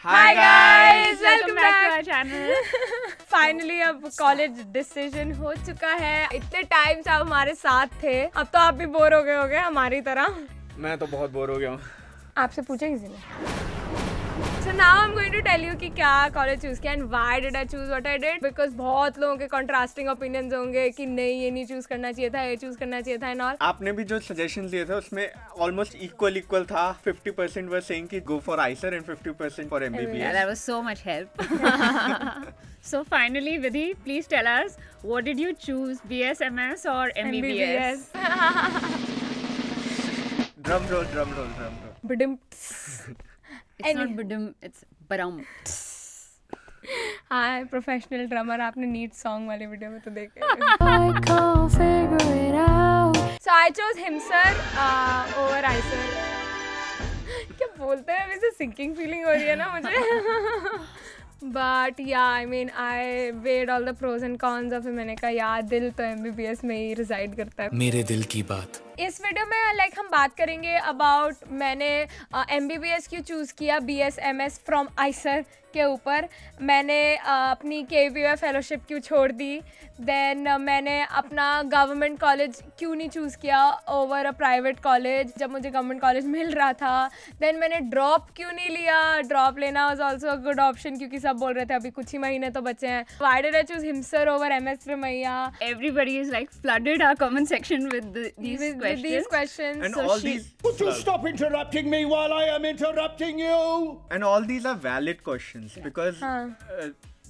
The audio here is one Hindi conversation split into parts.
Hi guys, welcome back to our channel. Finally अब कॉलेज डिसीजन हो चुका है. इतने टाइम से आप हमारे साथ थे, अब तो आप भी बोर हो गए होगे हमारी तरह. मैं तो बहुत बोर हो गया हूँ. आपसे पूछा किसी ने? So now I'm going to tell you कि क्या कॉलेज चूज किया and why did I choose what I did, because बहुत लोगों के contrasting opinions होंगे कि नहीं ये नहीं चूज करना चाहिए था, ये चूज करना चाहिए था and all. आपने भी जो सजेशन दिए थे उसमें ऑलमोस्ट इक्वल था. 50% वर सेइंग कि go for ICER and 50% for MBBS. Yeah, that was so much help. So finally, Vidhi, please tell us, what did you choose, BSMS or MBBS? Drum roll. Bidim. It's not budum, it's baram. हाँ, प्रोफेशनल ड्रमर. आपने नीट सॉन्ग वाले वीडियो में तो देखे. I can't figure it out. So I chose Himsar over ICER. क्या बोलते हैं, अभी से सिंकिंग फीलिंग हो रही है ना मुझे. But yeah, I mean, I weighed all the pros and cons of it. मैंने कहा यार दिल तो MBBS में ही रिसाइड करता है. मेरे दिल की बात. इस वीडियो में हम बात करेंगे अबाउट मैंने MBBS क्यों चूज़ किया BSMS फ्रॉम ICER के ऊपर. मैंने अपनी KVY फेलोशिप क्यों छोड़ दी. देन मैंने अपना गवर्नमेंट कॉलेज क्यों नहीं चूज़ किया ओवर अ प्राइवेट कॉलेज जब मुझे गवर्नमेंट कॉलेज मिल रहा था. देन मैंने ड्रॉप क्यों नहीं लिया. ड्रॉप लेना was also a good option क्योंकि सब बोल रहे थे अभी कुछ ही महीने तो बचे हैं. Why did I choose HIMSR over MS Ramaiya? Everybody is like flooded our comment section with these questions. And So all she- these Would you stop interrupting me while I am interrupting you? and all these are valid questions because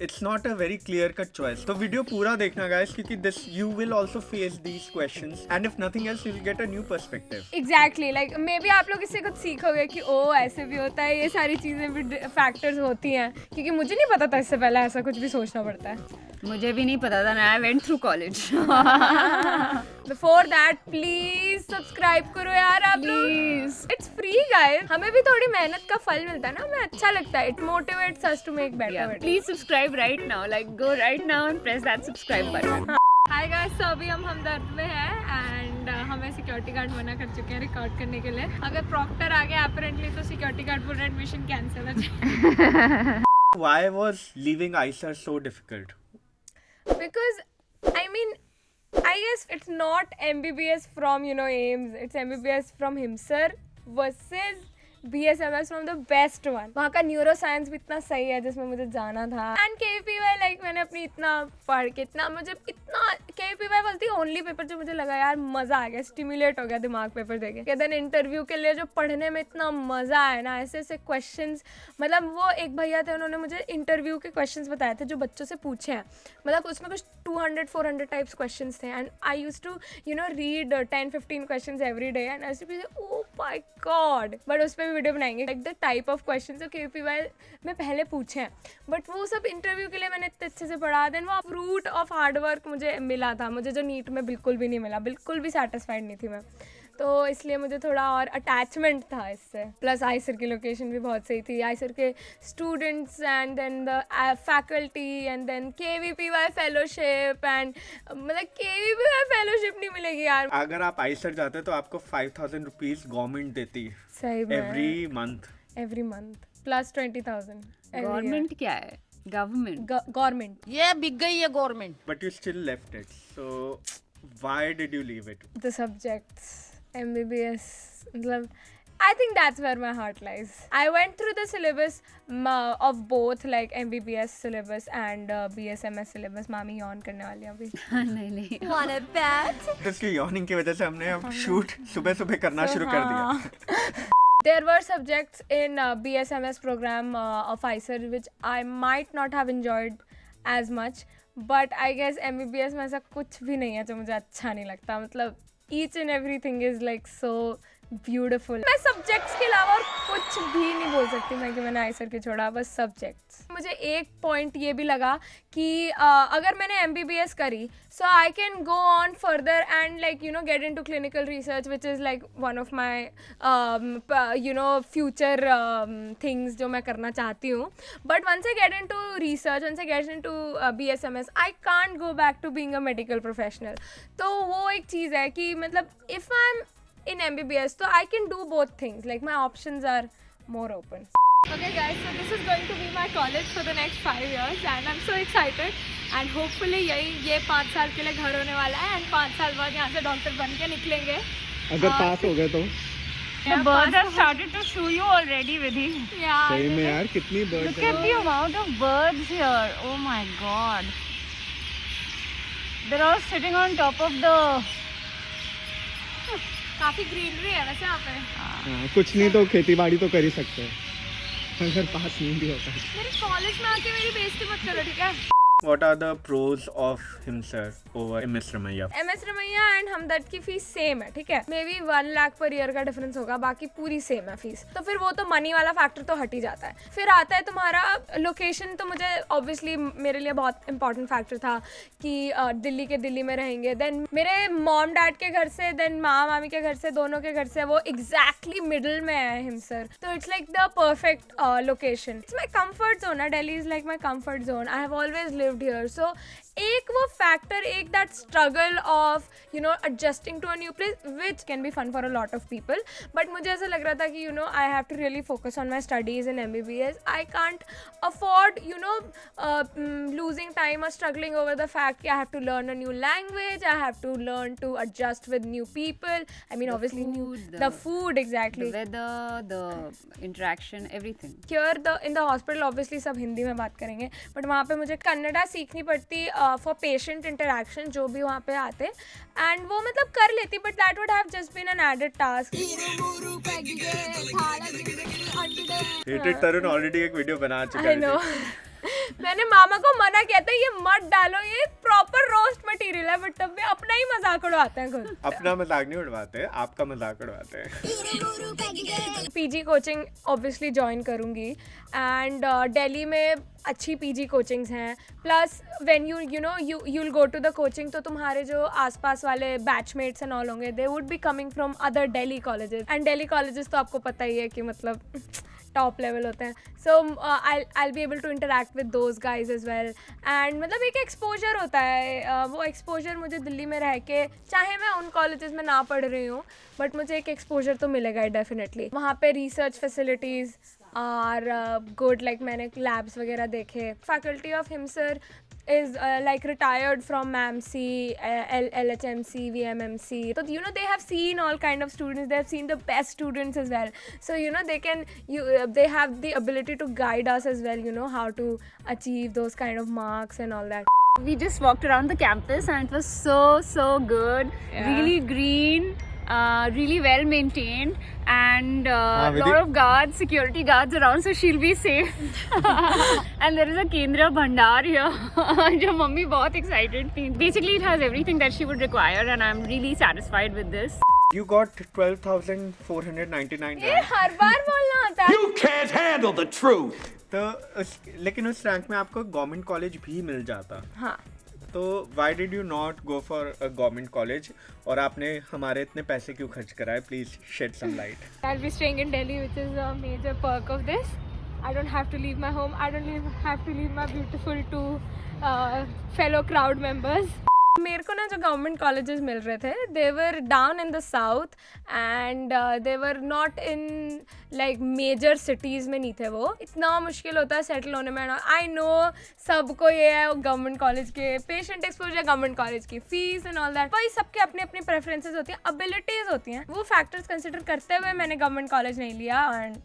it's not a very clear cut choice. तो वीडियो पूरा देखना guys क्योंकि this you will also face these questions and if nothing else you will get a new perspective. Exactly like may be आप लोग इससे कुछ सीखोगे कि ओ ऐसे भी होता है. ये सारी चीज़ें भी फैक्टर्स होती हैं क्योंकि मुझे नहीं पता था इससे पहले ऐसा कुछ भी सोचना पड़ता है. मुझे भी नहीं पता था. I went through college. Before that please subscribe करो यार आप लोग. Please. It's free guys. हमें भी थोड़ी मेहनत का फल मिलता है ना. हमें अच्छा लगता है. It motivates us to make better Yeah, video. please subscribe right now. Like go right now and press that subscribe button. Hi guys, तो अभी हम हमदर्द में हैं एंड हमें सिक्योरिटी गार्ड मना कर चुके हैं रिकॉर्ड करने के लिए. अगर प्रॉक्टर आ गया अपेरेंटली तो सिक्योरिटी गार्ड पूरा एडमिशन कैंसिल हो जाए. Why was leaving ICER so difficult? Because I mean, I guess it's not MBBS from AIMS. It's MBBS from Himsar versus BSMS from the best one. वहाँ का न्यूरो साइंस भी इतना सही है जिसमें मुझे जाना था. एंड KVY लाइक मैंने अपनी इतना पढ़ के इतना KVY was the only paper जो मुझे लगा यार मज़ा आ गया. स्टिमुलेट हो गया दिमाग पेपर देके. देन इंटरव्यू के लिए जो पढ़ने में इतना मज़ा आया ना. ऐसे ऐसे क्वेश्चंस. मतलब वो एक भैया थे उन्होंने मुझे इंटरव्यू के क्वेश्चंस बताए थे जो बच्चों से पूछे हैं. मतलब उसमें कुछ 200-400 टाइप्स क्वेश्चंस थे and I used to read 10-15 questions every day and ऐसे भी ओ माय गॉड. बट उस पर भी वीडियो बनाएंगे like the type of questions जो KVY में पहले पूछे हैं. बट वो सब इंटरव्यू के लिए मैंने इतने अच्छे से पढ़ा. देन वो फ्रूट ऑफ हार्डवर्क मुझे मिला था. मुझे जो नीट में बिल्कुल भी नहीं मिला. बिल्कुल भी सेटिस्फाइड नहीं थी मैं. तो इसलिए मुझे थोड़ा और अटैचमेंट था इससे. प्लस आइसर की लोकेशन भी बहुत सही थी. आइसर के students and then the faculty and then KVPY fellowship and मतलब KVPY फेलोशिप नहीं मिलेगी यार. अगर आप ICER जाते तो आपको 5,000 रुपीज गवर्नमेंट देती सही में every month. प्लस 20,000 Government क्या है? Government. गवर्नमेंट. ये बिक गई है government. But you still left it. So why did you leave it? The subjects, MBBS, मतलब I think that's where my heart lies. I went through the syllabus of both like MBBS syllabus and BSMS syllabus. मामी yawn करने वाली है अभी. नहीं. Want a bet? तो इसकी yawning की वजह से हमने अब शूट सुबह करना शुरू कर दिया. There were subjects in BSMS program of ICER which I might not have enjoyed as much, but I guess MBBS में ऐसा कुछ भी नहीं है जो मुझे अच्छा नहीं लगता. मतलब each and everything is like so beautiful. मैं सब्जेक्ट्स के अलावा और कुछ भी नहीं बोल सकती मैं कि मैंने आइसर के छोड़ा. बस सब्जेक्ट्स. मुझे एक पॉइंट ये भी लगा कि अगर मैंने MBBS करी so I can go on further and like get into clinical research which is like one of my future things जो मैं करना चाहती हूँ. But once I get into research, once I get into BSMS, I can't go back to being a medical professional. तो वो एक चीज़ है कि मतलब if I am in MBBS, so I can do both things. Like my options are more open. Okay guys, so this is going to be my college for the next 5 years and I'm so excited and hopefully ये 5 साल के लिए घर होने वाला है and 5 साल बाद यहाँ से डॉक्टर बन के निकलेंगे. अगर पास हो गए तो The birds have started to shoo you already, Vidhi. Yeah. सही में यार कितनी birds Look at the amount of birds here. Oh my god. They're all sitting on top of the... काफी ग्रीनरी है वैसे यहाँ पे. हाँ, कुछ नहीं तो खेती बाड़ी तो कर ही सकते हैं अगर पास नहीं भी होता. मेरे कॉलेज में आके मेरी बेइज्जती मत करो, ठीक है? What are the pros of Himsar over MS Ramaiya? MS Ramaiah and Hamdard की फीस सेम है, ठीक है? May be 1 lakh per year का डिफरेंस होगा, बाकी पूरी सेम है फीस. तो फिर वो तो मनी वाला फैक्टर तो हट ही जाता है. फिर आता है तुम्हारा लोकेशन. तो मुझे ऑब्वियसली मेरे लिए बहुत इंपॉर्टेंट फैक्टर था कि दिल्ली के दिल्ली में रहेंगे. देन मेरे मॉम डैड के घर से, देन मामी के घर से, दोनों के घर से वो एग्जैक्टली मिडल में है हिमसर. तो it's like the perfect location. It's my comfort zone. Delhi is like my comfort zone. I have always lived here. So एक वो फैक्टर, एक that struggle of adjusting to a new place which can be fun for a lot of people. But मुझे ऐसा लग रहा था कि I have to really focus on my studies in MBBS. I can't afford losing time or struggling over the fact that I have to learn a new language, I have to learn to adjust with new people. I mean, obviously the food, exactly. The weather, the interaction, everything. Here in the hospital obviously सब हिंदी में बात करेंगे, बट वहाँ पे मुझे कन्नड़ा सीखनी पड़ती फॉर पेशेंट इंटरेक्शन जो भी वहाँ पे आते. एंड वो मतलब कर लेती, but that would have just been an added task. Hated Tarun already एक वीडियो बना चुका I know. मैंने मामा को मना किया था ये मत डालो, ये प्रॉपर रोस्ट मटेरियल है, बट तब भी अपना ही मजाक उड़ाते हैं खुद. अपना मजाक नहीं उड़वाते, आपका मजाक उड़वाते हैं. पीजी कोचिंग ऑब्वियसली ज्वाइन करूँगी एंड दिल्ली में अच्छी पीजी कोचिंग्स हैं. Plus when you will go to the coaching, तो तुम्हारे जो आसपास वाले बैचमेट्स एंड ऑल होंगे, they would be coming from other Delhi colleges. And Delhi colleges तो आपको पता ही है कि मतलब टॉप लेवल होते हैं. सो I'll be able to interact with those guys as well. And मतलब एक एक्सपोजर होता है. वो एक्सपोजर मुझे दिल्ली में रह के, चाहे मैं उन कॉलेजेस में ना पढ़ रही हूँ, बट मुझे एक एक्सपोजर तो मिलेगा डेफिनेटली. वहाँ पे research facilities are good. Like मैंने लैब्स वगैरह देखे. Faculty of HIMSR is like retired from MAMC, LHMC, VMMC. So they have seen all kind of students. They have seen the best students as well. So they have the ability to guide us as well. How to achieve those kind of marks and all that. We just walked around the campus and it was so good. Yeah. Really green. Really well maintained and lot of guards, security guards around, so she'll be safe. And there is a Kendra Bhandar here. जो मम्मी बहुत excited थी. Basically it has everything that she would require and I'm really satisfied with this. You got 12,499 ये हर बार बोलना होता है. You can't handle the truth. तो लेकिन उस रैंक में आपको गवर्नमेंट कॉलेज भी मिल जाता. हाँ. तो why did you not go for a government college? और आपने हमारे इतने पैसे क्यों खर्च कराए? Please shed some light. I'll be staying in Delhi, which is a major perk of this. I don't have to leave my home. I don't have to leave my beautiful two fellow crowd members. मेरे को ना जो गवर्नमेंट कॉलेजेस मिल रहे थे, they were down in the south and they were not in like major cities में नहीं थे. वो इतना मुश्किल होता है सेटल होने में. आई नो सबको ये है गवर्नमेंट कॉलेज के पेशेंट एक्सपोजर, गवर्नमेंट कॉलेज की फीस एंड ऑल दैट. भाई सबके अपनी अपनी प्रेफरेंसेस होती हैं, एबिलिटीज़ होती हैं. वो फैक्टर्स कंसिडर करते हुए मैंने गवर्नमेंट कॉलेज नहीं लिया एंड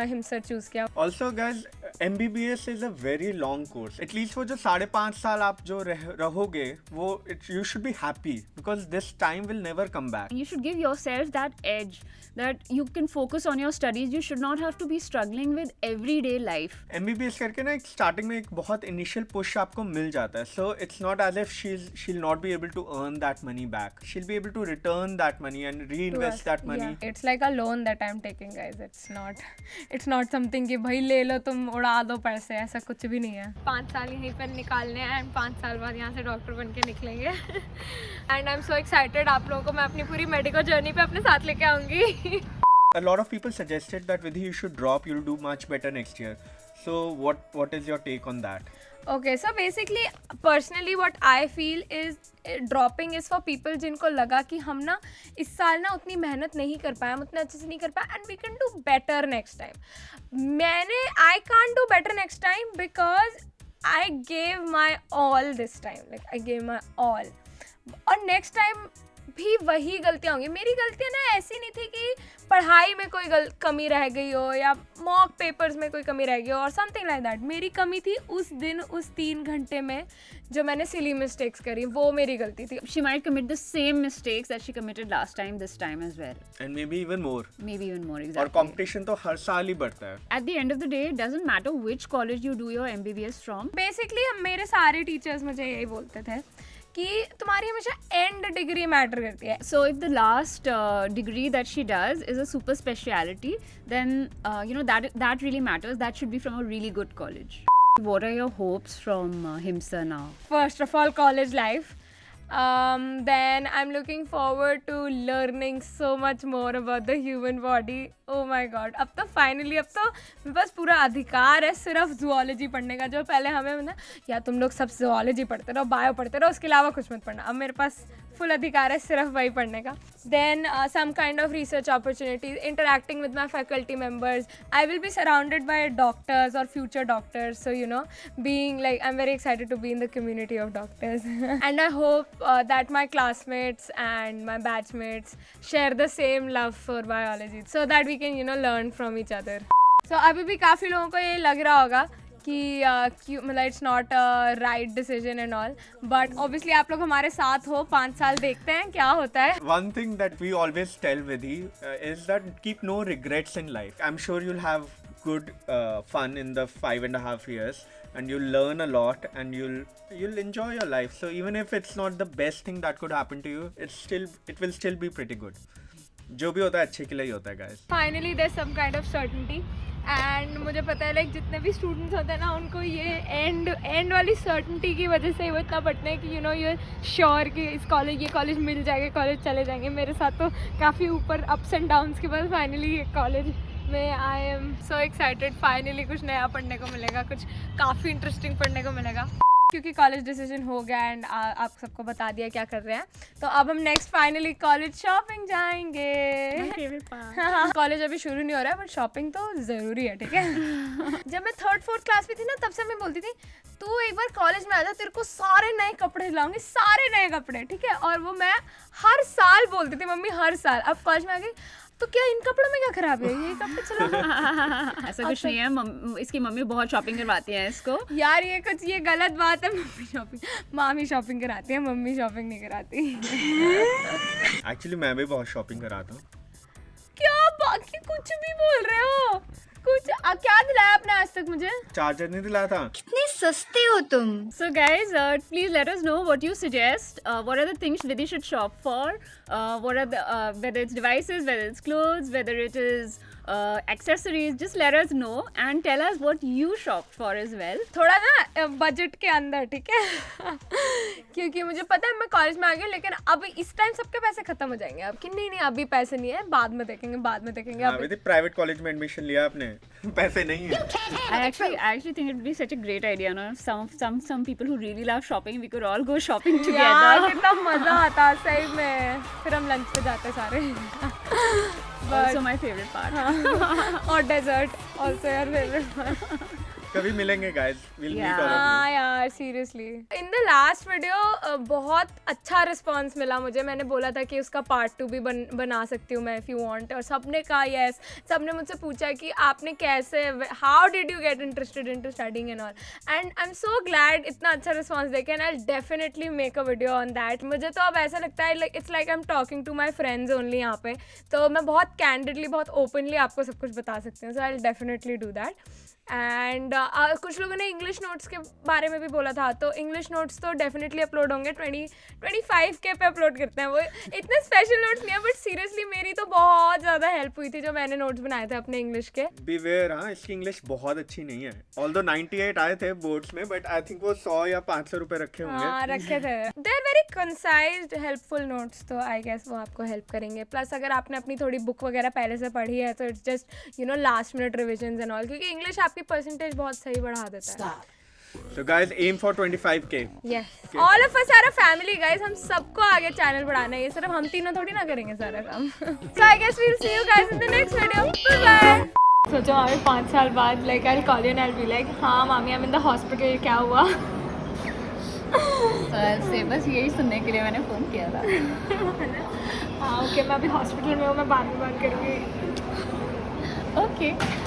हिमसर चूज़ किया. Also guys, MBBS is a very long course. At least वो जो 5.5 साल आप जो रहोगे, वो you should be happy because this time will never come back. You should give yourself that edge that you can focus on your studies. You should not have to be struggling with everyday life. MBBS करके ना एक स्टार्टिंग में एक बहुत इनिशियल पुश आपको मिल जाता है. So it's not as if she'll not be able to earn that money back. She'll be able to return that money and reinvest that money. Yeah, it's like a loan that I'm taking, guys. It's not something कि भाई ले लो तुम उड़ा दो पैसे, ऐसा कुछ भी नहीं है. 5 साल यहीं पर निकालने हैं एंड 5 साल बाद यहाँ से डॉक्टर बन के निकलेंगे. And I am so excited. आप लोगों को मैं अपनी पूरी मेडिकल जर्नी पे अपने साथ लेके आऊँगी. A lot of people suggested that Vidhi you should drop, you'll do much better next year. So what is your take on that? Okay, so basically, personally, what I feel is dropping is for people जिनको लगा कि हम ना इस साल ना उतनी मेहनत नहीं कर पाए, हम उतने अच्छे से नहीं कर पाए, and we can do better next time. I can't do better next time because I gave my all this time. Like I gave my all. और next time भी वही गलतियाँ होंगी. मेरी गलतियाँ ना ऐसी नहीं थी कि पढ़ाई में कोई कमी रह गई हो या मॉक पेपर्स में कोई कमी रह गई हो और समथिंग लाइक दैट. मेरी कमी थी उस दिन उस 3 घंटे में जो मैंने सिली मिस्टेक्स करी, वो मेरी गलती थी. She might commit the same mistakes that she committed last time, this time as well. And maybe even more. Maybe even more, exactly. और competition तो हर साल ही बढ़ता है. At the end of the day, it doesn't matter which college you do your MBBS from. Basically मेरे सारे टीचर्स मुझे यही बोलते थे कि तुम्हारी हमेशा एंड डिग्री मैटर करती है. So if the last degree that she does is a super speciality, then that really matters. That should be from a really good college. What are your hopes from Himsa now? First of all, college life. Then I'm looking forward to learning so much more about the human body. Oh my god, अब तो finally अब तो मेरे पास पूरा अधिकार है सिर्फ zoology पढ़ने का. जो पहले हमें ना या तुम लोग सब zoology पढ़ते रहो, bio पढ़ते रहो, उसके अलावा कुछ मत पढ़ना. अब मेरे पास full अधिकार है सिर्फ वही पढ़ने का. Then some kind of research opportunities, interacting with my faculty members. I will be surrounded by doctors or future doctors. So being like, I'm very excited to be in the community of doctors. And I hope that my classmates and my batchmates share the same love for biology, so that we can learn from each other. So अभी भी काफ़ी लोगों को ये लग रहा होगा कि मतलब it's not a right decision and all, but obviously आप लोग हमारे साथ हो, 5 साल देखते हैं क्या होता है. One thing that we always tell Vidhi is that keep no regrets in life. I'm sure you'll have good fun in the 5.5 years, and you'll learn a lot, and you'll enjoy your life. So even if it's not the best thing that could happen to you, it will still be pretty good. जो भी होता है अच्छे के लिए ही होता है guys. Finally there's some kind of certainty. And मुझे पता है लाइक जितने भी स्टूडेंट्स होते हैं ना उनको ये एंड वाली सर्टनिटी की वजह से वो इतना पढ़ते हैं कि यू श्योर कि इस कॉलेज ये कॉलेज मिल जाएगा, कॉलेज चले जाएंगे. मेरे साथ तो काफ़ी ऊपर अप्स एंड डाउन्स के बाद फाइनली ये कॉलेज में आई एम सो एक्साइटेड. फाइनली कुछ नया पढ़ने को मिलेगा, कुछ काफ़ी इंटरेस्टिंग पढ़ने को मिलेगा क्योंकि कॉलेज डिसीजन हो गया एंड आप सबको बता दिया क्या कर रहे हैं. तो अब हम नेक्स्ट फाइनली कॉलेज शॉपिंग जाएंगे. कॉलेज अभी शुरू नहीं हो रहा है बट शॉपिंग तो ज़रूरी है, ठीक है. जब मैं 3rd 4th क्लास में थी ना तब से मैं बोलती थी तू एक बार कॉलेज में आ जा, तेरे को सारे नए कपड़े दिलाऊंगी, सारे नए कपड़े, ठीक है. और वो मैं हर साल बोलती थी मम्मी, हर साल. अब कॉलेज में आ गई तो क्या इन कपड़ों में क्या खराबी है, ये कपड़े चलो. ऐसा कुछ नहीं है, इसकी मम्मी बहुत शॉपिंग करवाती है इसको. यार ये गलत बात है. मामी शॉपिंग कराती है, मम्मी शॉपिंग नहीं कराती. एक्चुअली मैं भी बहुत शॉपिंग कराता हूँ. क्या बाकी कुछ भी बोल रहे हो? कुछ क्या दिलाया आपने आज तक मुझे? चार्जर नहीं दिलाया था. कितने सस्ते हो तुम. So guys, please let us know what you suggest. What are the things Vidhi should shop for? What are the whether it's devices, whether it's clothes, whether it is accessories. Just let us know and tell us what you shopped for as well. थोड़ा ना बजट के अंदर, ठीक है. क्योंकि मुझे पता है मैं कॉलेज में आ गई, लेकिन अब इस टाइम सबके पैसे खत्म हो जाएंगे. अब कि नहीं अभी पैसे नहीं है, बाद में देखेंगे. अभी प्राइवेट कॉलेज में एडमिशन लिया आपने, पैसे नहीं है. I actually think it would be such a great idea. No, some people who really love shopping, we could all go shopping together. यार कितना मजा आता सही में. फिर हम लंच पे जाते सारे. Also my favorite part. और desert also your favorite part. कभी मिलेंगे guys, we'll meet all of you. हाँ यार seriously. In the last video बहुत अच्छा रिस्पॉन्स मिला मुझे. मैंने बोला था कि उसका पार्ट 2 भी बना सकती हूँ मैं इफ़ यू वांट, और सबने कहा येस. सबने मुझसे पूछा कि आपने कैसे, how did you get interested into studying and all, and I am so glad इतना अच्छा रिस्पॉन्स देखे, and I will definitely make a video on that. मुझे तो अब ऐसा लगता है it's like I am talking to my friends only यहाँ पे. तो मैं बहुत कैंडिडली, बहुत ओपनली आपको सब कुछ बता सकती हूँ. So I will definitely do that. And कुछ लोगों ने इंग्लिश नोट्स के बारे में भी बोला था, तो इंग्लिश नोट्स तो डेफिनेटली अपलोड होंगे. 25K पे अपलोड करते हैं. वो इतने स्पेशल नोट्स नहीं है, बट सीरियसली मेरी तो बहुत ज़्यादा हेल्प हुई थी जो मैंने नोट्स बनाए थे अपने इंग्लिश के. Beware, हाँ, इसकी इंग्लिश बहुत अच्छी नहीं है. Although 98 आए थे बोर्ड्स में, बट आई थिंक वो 100 या 500 रुपए रखे होंगे. हाँ रखे थे. They are very concised helpful notes, तो आई गेस वो आपको हेल्प करेंगे. प्लस अगर आपने अपनी थोड़ी बुक वगैरह पहले से पढ़ी है तो it's just last minute revisions and all, क्योंकि इंग्लिश आपकी आपकी परसेंटेज बहुत सही बढ़ा देता है. So guys, aim for 25k. Yes. All of us are a family, guys. हम सबको आगे चैनल बढ़ाना है. ये सिर्फ हम तीनों थोड़ी ना करेंगे सारा काम. So I guess we'll see you guys in the next video. Bye bye. सोचो मामी 5 साल बाद like I'll call you and I'll be like, हाँ मामी I'm in the hospital. क्या हुआ? से बस यही सुनने के लिए मैंने फ़ोन किया था. हाँ ओके मैं अभी हॉस्पिटल में हूँ. मैं बाद में बात करूँगी. ओके